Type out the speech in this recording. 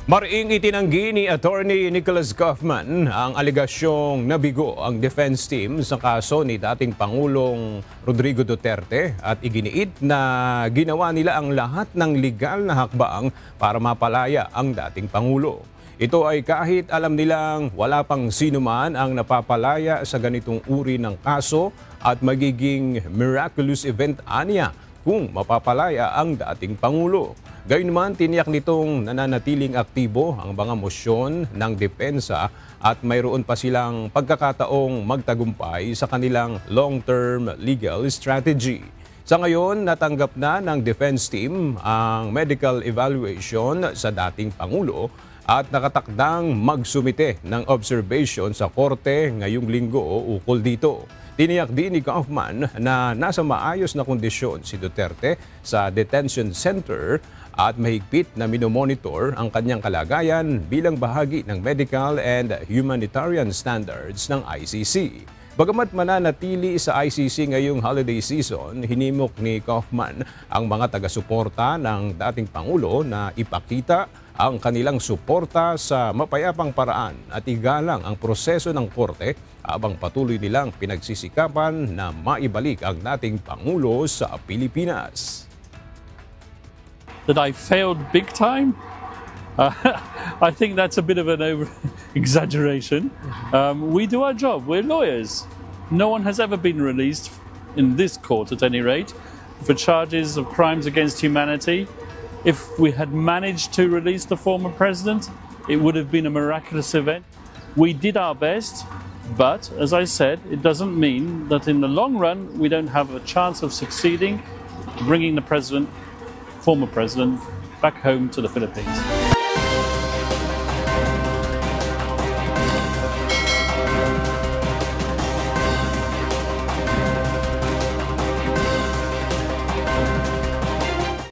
Mariing itinanggi ni Attorney Nicholas Kaufman ang aligasyong nabigo ang defense team sa kaso ni dating Pangulong Rodrigo Duterte at iginiit na ginawa nila ang lahat ng legal na hakbang para mapalaya ang dating Pangulo. Ito ay kahit alam nilang wala pang sinuman ang napapalaya sa ganitong uri ng kaso at magiging miraculous event aniya kung mapapalaya ang dating Pangulo. Gayunman, tiniyak nitong nananatiling aktibo ang mga mosyon ng depensa at mayroon pa silang pagkakataong magtagumpay sa kanilang long-term legal strategy. Sa ngayon, natanggap na ng defense team ang medical evaluation sa dating Pangulo at nakatakdang magsumite ng observation sa korte ngayong linggo ukol dito. Tiniyak din ni Kaufman na nasa maayos na kondisyon si Duterte sa detention center at mahigpit na minomonitor ang kanyang kalagayan bilang bahagi ng medical and humanitarian standards ng ICC. Bagamat mananatili sa ICC ngayong holiday season, hinimok ni Kaufman ang mga taga-suporta ng dating Pangulo na ipakita ang kanilang suporta sa mapayapang paraan at igalang ang proseso ng korte habang patuloy nilang pinagsisikapan na maibalik ang dating Pangulo sa Pilipinas. That I failed big time? I think that's a bit of an over-exaggeration. We do our job. We're lawyers. No one has ever been released, in this court at any rate, for charges of crimes against humanity. If we had managed to release the former president, it would have been a miraculous event. We did our best, but as I said, it doesn't mean that in the long run we don't have a chance of succeeding, bringing the former president, back home to the Philippines.